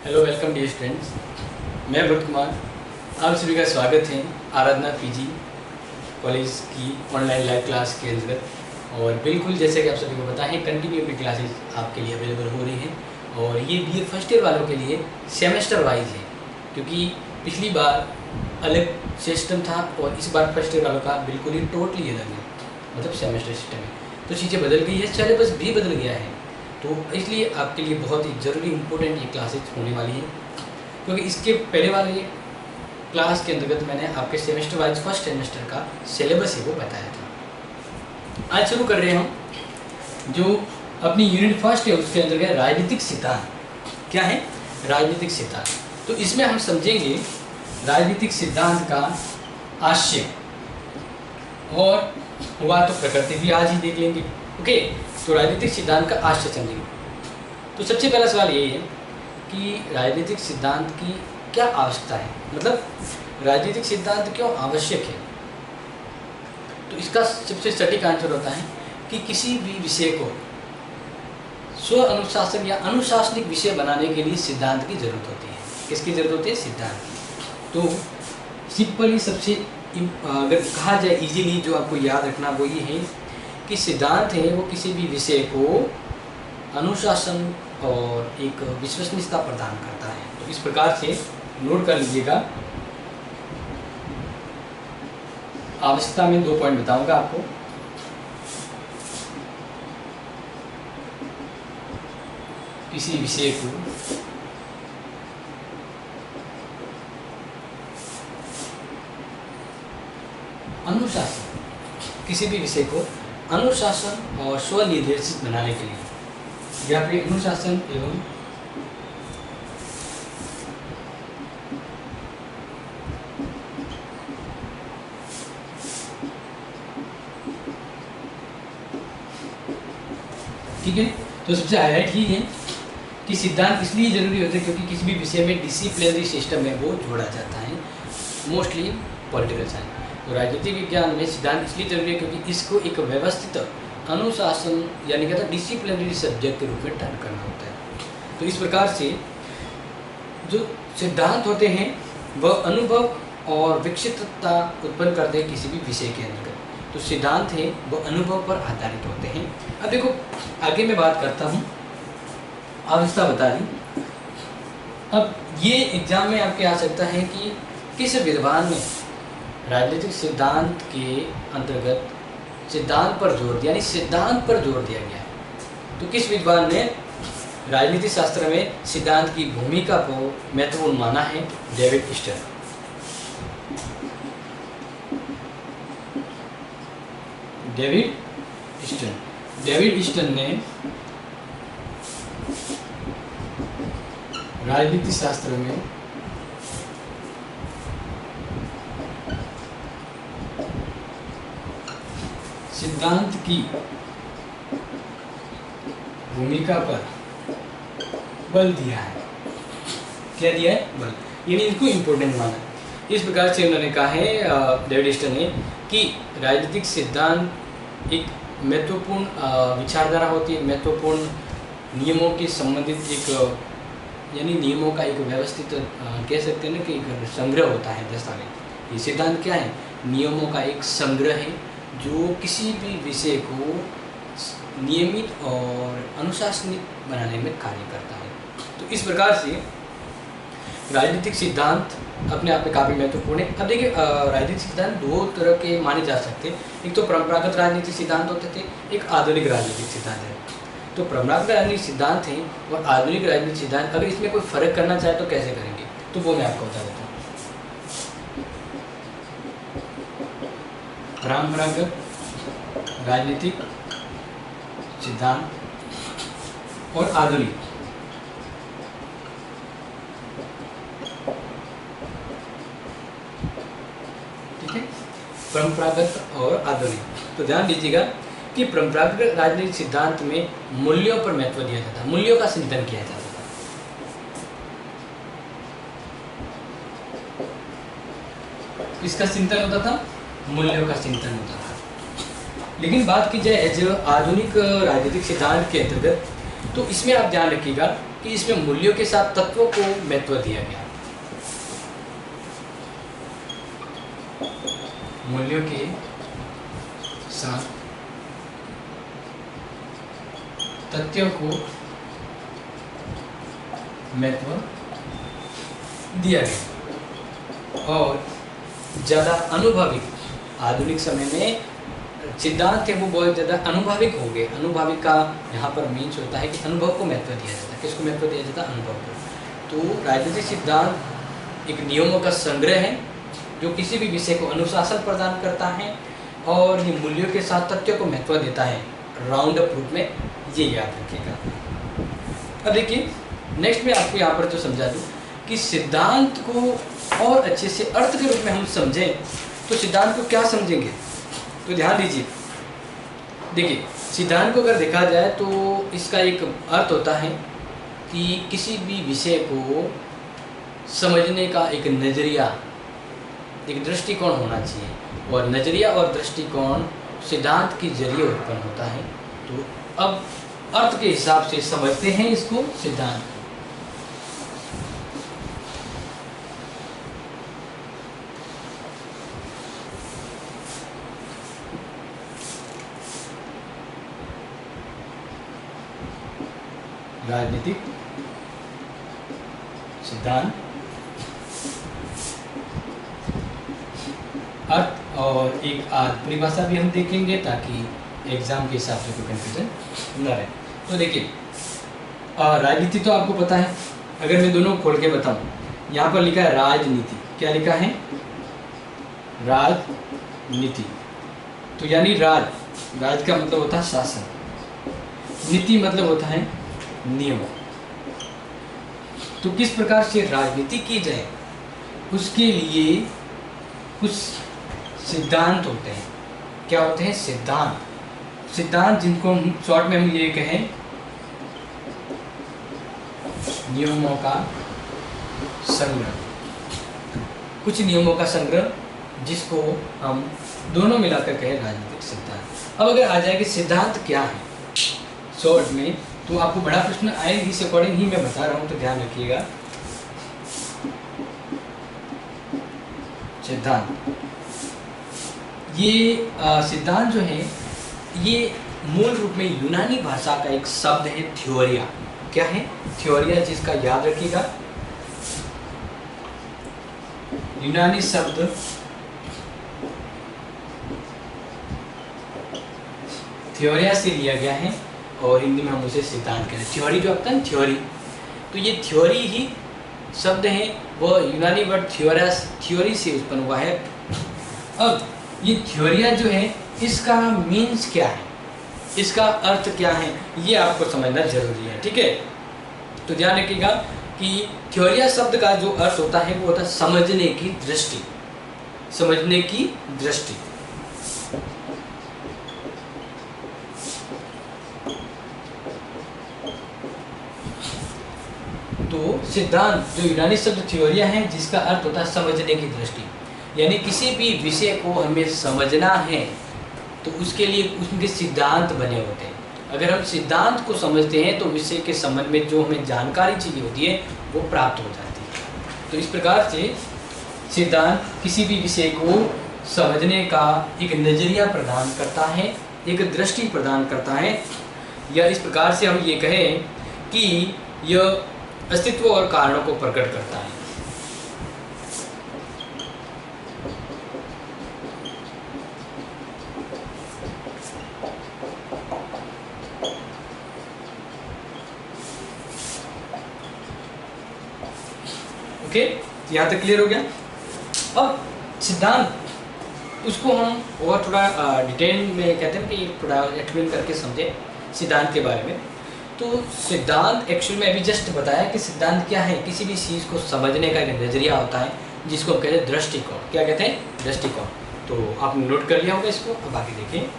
Hello welcome dear students, मैं भरत कुमार। आप सभी का स्वागत है आराधना पीजी कॉलेज की ऑनलाइन लाइव क्लास के अंतर्गत। और बिल्कुल जैसे कि आप सभी को पता है, कंटिन्यू की क्लासेस आपके लिए अवेलेबल हो रही हैं और ये बीए फर्स्ट ईयर वालों के लिए सेमेस्टर वाइज है, क्योंकि पिछली बार अलग सिस्टम था और इस बार फर्स्ट ईयर वालों का बिल्कुल ही टोटली अलग है, मतलब सेमेस्टर सिस्टम है। तो चीज़ें बदल गई है, सिलेबस भी बदल गया है, तो इसलिए आपके लिए बहुत ही ज़रूरी इंपॉर्टेंट ये क्लासेज होने वाली है। क्योंकि इसके पहले वाले क्लास के अंतर्गत मैंने आपके सेमेस्टर वाइज फर्स्ट सेमेस्टर का सिलेबस है वो बताया था। आज शुरू कर रहे हैं हम जो अपनी यूनिट फर्स्ट है, उसके अंतर्गत राजनीतिक सिद्धांत। क्या है राजनीतिक सिद्धांत? तो इसमें हम समझेंगे राजनीतिक सिद्धांत का आशय, और हुआ तो प्रकृति भी आज ही देख लेंगे। ओके, तो राजनीतिक सिद्धांत का आशय समझेंगे। तो सबसे पहला सवाल यही है कि राजनीतिक सिद्धांत की क्या आवश्यकता है, मतलब राजनीतिक सिद्धांत क्यों आवश्यक है। तो इसका सबसे सटीक आंसर होता है कि किसी भी विषय को स्व अनुशासन या अनुशासनिक विषय बनाने के लिए सिद्धांत की जरूरत होती है। किसकी जरूरत होती है? सिद्धांत की। तो सिंपली सबसे अगर कहा जाए इजीली जो आपको याद रखना वो ये है कि सिद्धांत है वो किसी भी विषय को अनुशासन और एक विश्वसनीयता प्रदान करता है। तो इस प्रकार से नोट कर लीजिएगा। आवश्यकता में 2 पॉइंट बताऊंगा आपको। किसी विषय को अनुशासन, किसी भी विषय को अनुशासन और स्वनिर्देशित बनाने के लिए, या फिर अनुशासन एवं ठीक है। तो सबसे हाईलाइट ही है कि सिद्धांत इसलिए जरूरी होते हैं क्योंकि किसी भी विषय में डिसिप्लिनरी सिस्टम है वो जोड़ा जाता है, मोस्टली पॉलिटिकल साइंस। तो राजनीतिक विज्ञान में सिद्धांत इसलिए जरूरी है क्योंकि इसको एक व्यवस्थित अनुशासन यानी कहता है डिसिप्लिनरी सब्जेक्ट के रूप में टर्न करना होता है। तो इस प्रकार से जो सिद्धांत होते हैं वह अनुभव और विकसितता उत्पन्न करते हैं किसी भी विषय के अंतर्गत। तो सिद्धांत है वह अनुभव पर आधारित होते हैं। अब देखो आगे मैं बात करता हूँ, आवश्यकता बता दी। अब ये एग्जाम में आपके आ सकता है कि किस विद्वान में राजनीतिक सिद्धांत के अंतर्गत सिद्धांत पर जोर दिया, यानी सिद्धांत पर जोर दिया गया है। तो किस विद्वान ने राजनीतिक शास्त्र में सिद्धांत की भूमिका को महत्वपूर्ण माना है? David stern. डेविड स्टर्न ने राजनीतिक शास्त्र में सिद्धांत की भूमिका पर बल दिया है। क्या दिया है? बल, यानी इनको इम्पोर्टेंट माना है। इस प्रकार से उन्होंने कहा है डेविड स्टर्न ने कि राजनीतिक सिद्धांत एक महत्वपूर्ण विचारधारा होती है, महत्वपूर्ण नियमों के संबंधित एक यानी नियमों का एक व्यवस्थित कह सकते हैं ना कि एक संग्रह होता है दस्तावेज। ये सिद्धांत क्या है? नियमों का एक संग्रह है जो किसी भी विषय को नियमित और अनुशासनिक बनाने में कार्य करता है। तो इस प्रकार से राजनीतिक सिद्धांत अपने आप में काफ़ी महत्वपूर्ण है। अब देखिए राजनीतिक सिद्धांत 2 तरह के माने जा सकते हैं। एक तो परंपरागत राजनीतिक सिद्धांत होते थे, एक आधुनिक राजनीतिक सिद्धांत है। तो परंपरागत राजनीतिक सिद्धांत है और आधुनिक राजनीतिक सिद्धांत, अगर इसमें कोई फर्क करना चाहे तो कैसे करेंगे, तो वो मैं आपको बता देता हूँ। परंपरागत राजनीतिक सिद्धांत और आधुनिक। ठीक है, परंपरागत और आधुनिक। तो ध्यान दीजिएगा कि परंपरागत राजनीतिक सिद्धांत में मूल्यों पर महत्व दिया जाता है, मूल्यों का चिंतन किया जाता था। इसका चिंतन होता था, मूल्यों का चिंतन होता था। लेकिन बात की जाए जो आधुनिक राजनीतिक सिद्धांत के अंतर्गत, तो इसमें आप ध्यान रखिएगा कि इसमें मूल्यों के साथ तत्वों को महत्व दिया गया। मूल्यों के साथ तथ्यों को महत्व दिया गया और ज़्यादा अनुभविक, आधुनिक समय में सिद्धांत है वो बहुत ज़्यादा अनुभविक हो गए। अनुभविक का यहाँ पर मीन्स होता है कि अनुभव को महत्व दिया जाता है। किसको महत्व दिया जाता है? अनुभव को। तो राजनीतिक सिद्धांत एक नियमों का संग्रह है जो किसी भी विषय को अनुशासन प्रदान करता है और ये मूल्यों के साथ तथ्यों को महत्व देता है। राउंड अप रूप में ये याद रखिएगा। अब देखिए नेक्स्ट में आपको यहाँ पर जो समझा दूँ कि सिद्धांत को और अच्छे से अर्थ के रूप में हम समझें तो सिद्धांत को क्या समझेंगे, तो ध्यान दीजिए। देखिए सिद्धांत को अगर देखा जाए तो इसका एक अर्थ होता है कि किसी भी विषय को समझने का एक नज़रिया, एक दृष्टिकोण होना चाहिए और नज़रिया और दृष्टिकोण सिद्धांत के जरिए उत्पन्न होता है। तो अब अर्थ के हिसाब से समझते हैं इसको सिद्धांत। राजनीतिक सिद्धांत अर्थ और एक परिभाषा भी हम देखेंगे ताकि एग्जाम के हिसाब से कोई कंफ्यूजन न रहे। तो देखिए राजनीति तो आपको पता है। अगर मैं दोनों खोल के बताऊं, यहाँ पर लिखा है राजनीति। क्या लिखा है? राजनीति। तो यानी राज का मतलब होता है शासन, नीति मतलब होता है नियम। तो किस प्रकार से राजनीति की जाए उसके लिए कुछ सिद्धांत होते हैं। क्या होते हैं? सिद्धांत जिनको हम शॉर्ट में हम ये कहें नियमों का संग्रह। कुछ नियमों का संग्रह जिसको हम दोनों मिलाकर कहें राजनीतिक सिद्धांत। अब अगर आ जाए कि सिद्धांत क्या है शॉर्ट में, तो आपको बड़ा प्रश्न आएगा, इस अकॉर्डिंग ही मैं बता रहा हूँ, तो ध्यान रखिएगा। सिद्धांत, ये सिद्धांत जो है ये मूल रूप में यूनानी भाषा का एक शब्द है थ्योरिया। क्या है? थ्योरिया, जिसका याद रखिएगा यूनानी शब्द थ्योरिया से लिया गया है और हिंदी में हम उसे सिद्धांत कहते हैं। थ्योरी जो आपका है थ्योरी, तो ये थ्योरी ही शब्द है, वो यूनानी वर्ड थ्योरी से उत्पन्न हुआ है। अब ये थ्योरिया जो है इसका मीन्स क्या है, इसका अर्थ क्या है, ये आपको समझना जरूरी है। ठीक है, तो ध्यान रखिएगा कि थ्योरिया शब्द का जो अर्थ होता है वो होता है समझने की दृष्टि। समझने की दृष्टि। तो सिद्धांत जो यूनानी शब्द थ्योरिया है जिसका अर्थ होता है समझने की दृष्टि, यानी किसी भी विषय को हमें समझना है तो उसके लिए उसके सिद्धांत बने होते हैं। अगर हम सिद्धांत को समझते हैं तो विषय के संबंध में जो हमें जानकारी चाहिए होती है वो प्राप्त हो जाती है। तो इस प्रकार से सिद्धांत किसी भी विषय को समझने का एक नज़रिया प्रदान करता है, एक दृष्टि प्रदान करता है, या इस प्रकार से हम ये कहें कि यह अस्तित्व और कारणों को प्रकट करता है। ओके, यहाँ तक क्लियर हो गया। अब सिद्धांत उसको हम और थोड़ा डिटेल में कहते हैं कि थोड़ा एक्सप्लेन करके समझे सिद्धांत के बारे में। तो सिद्धांत एक्चुअल में अभी जस्ट बताया कि सिद्धांत क्या है, किसी भी चीज़ को समझने का एक नज़रिया होता है जिसको हम कहते हैं दृष्टिकोण। क्या कहते हैं? दृष्टिकोण। तो आपने नोट कर लिया होगा इसको, अब आगे देखिए।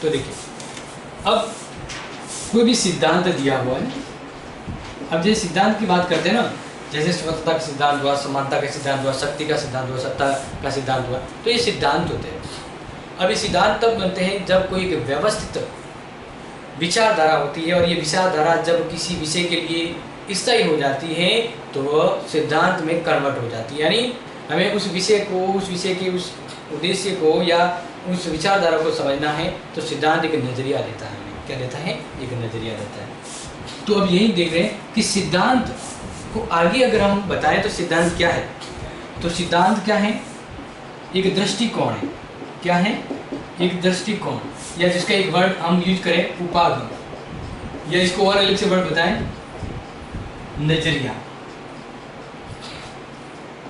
तो देखिए अब कोई भी सिद्धांत दिया हुआ है। अब जैसे सिद्धांत की बात करते हैं ना, जैसे स्वतंत्रता का सिद्धांत हुआ, समानता का सिद्धांत हुआ, शक्ति का सिद्धांत हुआ, सत्ता का सिद्धांत हुआ, तो ये सिद्धांत होते हैं। अब ये सिद्धांत तब बनते हैं जब कोई एक व्यवस्थित विचारधारा होती है, और ये विचारधारा जब किसी विषय के लिए स्थायी हो जाती है तो वह सिद्धांत में कन्वर्ट हो जाती है। यानी हमें उस विषय के उस उद्देश्य को या उस विचारधारा को समझना है तो सिद्धांत एक नज़रिया देता है। हमें क्या देता है? एक नज़रिया देता है। तो अब यही देख रहे हैं कि सिद्धांत को आगे अगर हम बताएं तो सिद्धांत क्या है, तो सिद्धांत क्या है? एक दृष्टिकोण है। क्या है? एक दृष्टिकोण, या जिसका एक वर्ड हम यूज करें उपागम, या इसको और अलग से वर्ड बताएं नजरिया।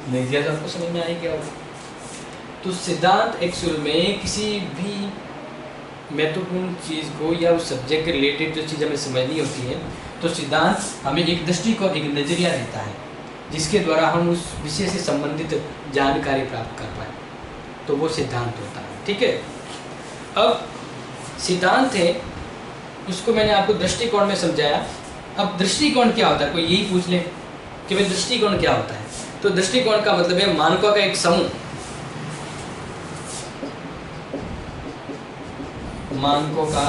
नजरिया तो आपको समझ में आएगी क्या होगा? तो सिद्धांत एक्चुअल में किसी भी महत्वपूर्ण चीज़ को या उस सब्जेक्ट के रिलेटेड जो चीज़ हमें समझनी होती है तो सिद्धांत हमें एक दृष्टिकोण, एक नज़रिया देता है जिसके द्वारा हम उस विषय से संबंधित जानकारी प्राप्त कर पाए, तो वो सिद्धांत होता है। ठीक है। अब सिद्धांत है उसको मैंने आपको दृष्टिकोण में समझाया। अब दृष्टिकोण क्या होता है? कोई यही पूछ ले कि भाई दृष्टिकोण क्या होता है? तो दृष्टिकोण का मतलब है मानकों का एक समूह, मानकों का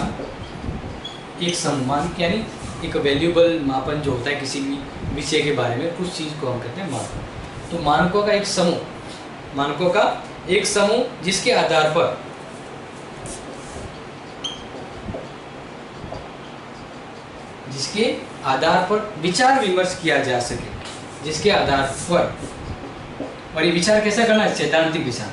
एक समूह। मानक यानी एक वैल्यूबल मापन जो होता है किसी भी विषय के बारे में, उस चीज़ को हम कहते हैं मानक। तो मानकों का एक समूह, मानकों का एक समूह जिसके आधार पर विचार विमर्श किया जा सके, जिसके आधार पर, और ये विचार कैसा करना है? सैद्धांतिक विचार।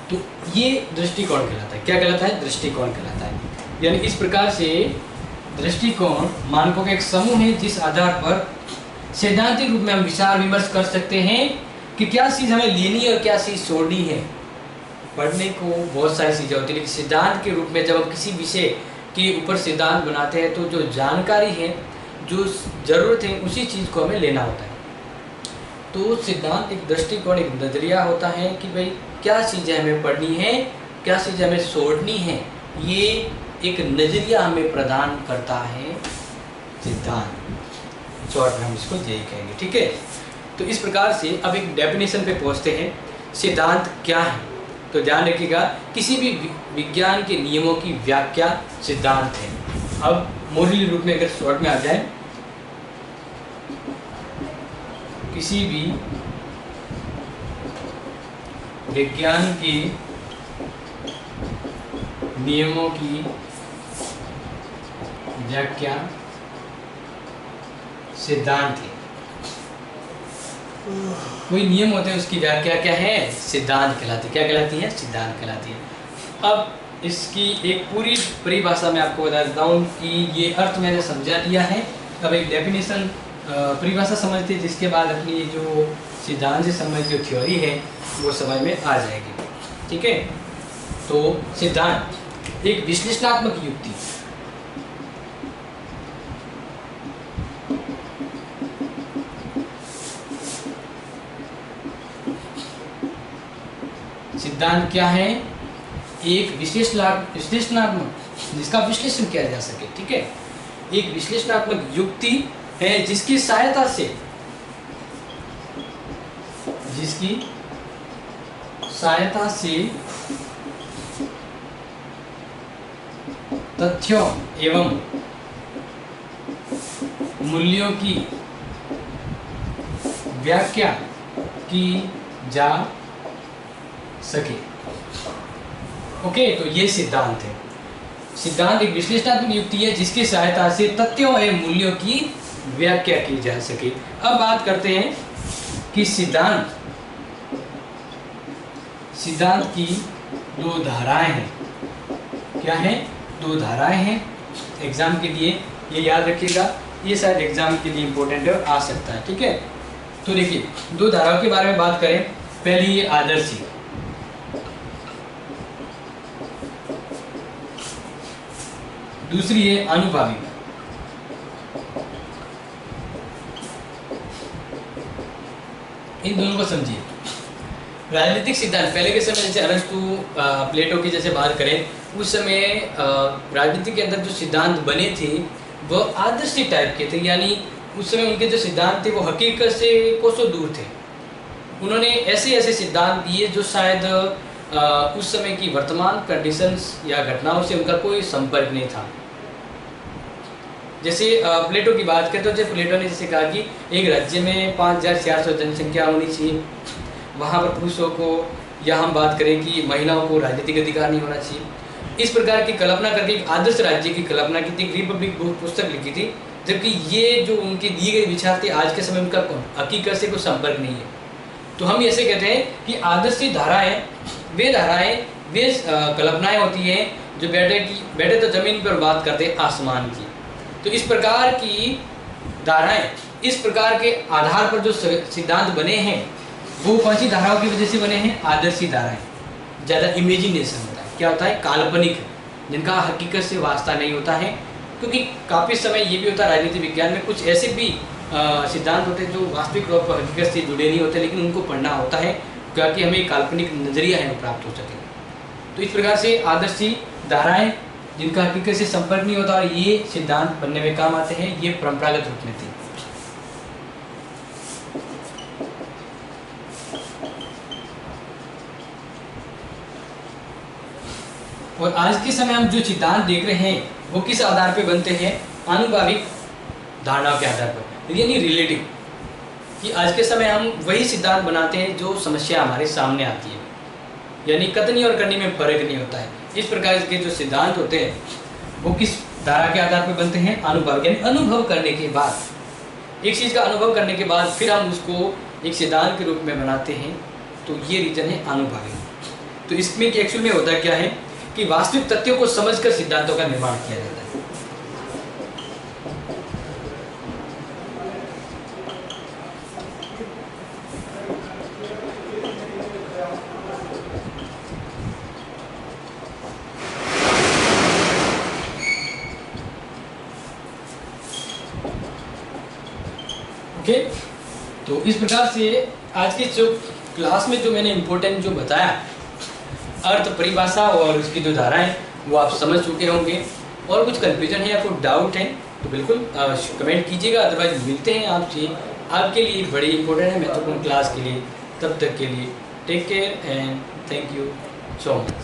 तो ये दृष्टिकोण कहलाता है। क्या कहलाता है? दृष्टिकोण कहलाता है। यानी इस प्रकार से दृष्टिकोण मानकों का एक समूह है जिस आधार पर सैद्धांतिक रूप में हम विचार विमर्श कर सकते हैं कि क्या चीज़ हमें लेनी है और क्या चीज़ छोड़नी है। पढ़ने को बहुत सारी चीज़ें होती है, लेकिन सिद्धांत के रूप में जब हम किसी विषय के ऊपर सिद्धांत बनाते हैं तो जो जानकारी है, जो ज़रूरत है, उसी चीज़ को हमें लेना होता है। तो सिद्धांत एक दृष्टिकोण, एक नज़रिया होता है कि भाई क्या चीज़ें हमें पढ़नी है, क्या चीज़ें हमें छोड़नी है। ये एक नज़रिया हमें प्रदान करता है सिद्धांत। शॉर्ट में हम इसको यही कहेंगे। ठीक है। तो इस प्रकार से अब एक डेफिनेशन पे पहुंचते हैं, सिद्धांत क्या है। तो ध्यान रखिएगा, किसी भी विज्ञान के नियमों की व्याख्या सिद्धांत है। अब मॉडल रूप में अगर शॉर्ट में आ जाए, किसी भी विज्ञान के नियमों की व्याख्या सिद्धांत है। कोई नियम होते हैं उसकी व्याख्या क्या है? सिद्धांत कहलाती है। क्या कहलाती है? सिद्धांत कहलाती है। अब इसकी एक पूरी परिभाषा मैं आपको बता देता हूँ कि ये अर्थ मैंने समझा दिया है। अब एक डेफिनेशन परिभाषा समझते हैं, जिसके बाद अपनी जो सिद्धांत से संबंधित जो थ्योरी है वो समझ में आ जाएगी। ठीक है। तो सिद्धांत एक विश्लेषणात्मक युक्ति, सिद्धांत क्या है? एक विश्लेषणात्मक, जिसका विश्लेषण किया जा सके। ठीक है। एक विश्लेषणात्मक युक्ति है जिसकी सहायता से तथ्यों एवं मूल्यों की व्याख्या की जा सके। ओके। तो ये सिद्धांत है। सिद्धांत एक विश्लेषणात्मक युक्ति है जिसकी सहायता से तथ्यों एवं मूल्यों की व्याख्या की जा सके। अब बात करते हैं कि सिद्धांत की दो धाराएं हैं। क्या है? दो धाराएं हैं। एग्जाम के लिए ये याद रखिएगा, ये शायद एग्जाम के लिए इंपॉर्टेंट है, आ सकता है। ठीक है। तो देखिए, दो धाराओं के बारे में बात करें। पहली ये आदर्शी, दूसरी है अनुभावी। इन दोनों को समझिए। राजनीतिक सिद्धांत पहले के समय जैसे अरस्तु, प्लेटो की जैसे बात करें उस समय राजनीति के अंदर जो सिद्धांत बने थे वह आदर्शी टाइप के थे, यानी उस समय उनके जो सिद्धांत थे वो हकीकत से कोसों दूर थे। उन्होंने ऐसे ऐसे सिद्धांत दिए जो शायद उस समय की वर्तमान कंडीशंस या घटनाओं से उनका कोई संपर्क नहीं था। जैसे प्लेटो की बात करें तो जब प्लेटो ने जैसे कहा कि एक राज्य में 5400 जनसंख्या होनी चाहिए, वहाँ पर पुरुषों को, या हम बात करें कि महिलाओं को राजनीतिक अधिकार नहीं होना चाहिए, इस प्रकार की कल्पना करके एक आदर्श राज्य की कल्पना की थी। रिपब्लिक पुस्तक लिखी थी, जबकि ये जो उनके दिए गए विचार थे आज के समय उनका हकीकत से कोई संपर्क नहीं है। तो हम ऐसे कहते हैं कि आदर्शी धाराएं वे कल्पनाएं होती हैं जो बैठे तो जमीन पर बात करते हैं आसमान की। तो इस प्रकार की धाराएं, इस प्रकार के आधार पर जो सिद्धांत बने हैं वो कौन सी धाराओं की वजह से बने हैं? आदर्शी धाराएं। ज़्यादा इमेजिनेशन होता है, क्या होता है? काल्पनिक, जिनका हकीकत से वास्ता नहीं होता है। क्योंकि काफ़ी समय ये भी होता है राजनीति विज्ञान में कुछ ऐसे भी सिद्धांत होते हैं जो वास्तविक रूप पर हकीकत से जुड़े नहीं होते, लेकिन उनको पढ़ना होता है क्योंकि हमें काल्पनिक नजरिया है वो प्राप्त हो सके। तो इस प्रकार से आदर्शी धाराएं जिनका हकीकत से संपर्क नहीं होता और ये सिद्धांत बनने में काम आते हैं, ये परंपरागत रूप में थे। और आज के समय हम जो सिद्धांत देख रहे हैं वो किस आधार पे बनते हैं? आनुभाविक धारणाओं के आधार पर, यानी रिलेटिव। कि आज के समय हम वही सिद्धांत बनाते हैं जो समस्या हमारे सामने आती है, यानी कथनी और करनी में फर्क नहीं होता है। इस प्रकार के जो सिद्धांत होते हैं वो किस धारा के आधार पर बनते हैं? आनुभाविक, यानी अनुभव करने के बाद, एक चीज़ का अनुभव करने के बाद फिर हम उसको एक सिद्धांत के रूप में बनाते हैं। तो ये रीजन है आनुभाविक। तो इसमें एक्चुअल में होता क्या है कि वास्तविक तथ्यों को समझकर सिद्धांतों का निर्माण किया जाता है। ओके, तो इस प्रकार से आज की जो क्लास में जो मैंने इम्पोर्टेंट जो बताया, अर्थ, परिभाषा और उसकी जो धाराएं, वो आप समझ चुके होंगे। और कुछ कन्फ्यूजन है या कोई डाउट है तो बिल्कुल कमेंट कीजिएगा, अदरवाइज मिलते हैं आपसे आपके लिए बड़ी इंपॉर्टेंट है महत्वपूर्ण क्लास के लिए। तब तक के लिए take care and thank you so much.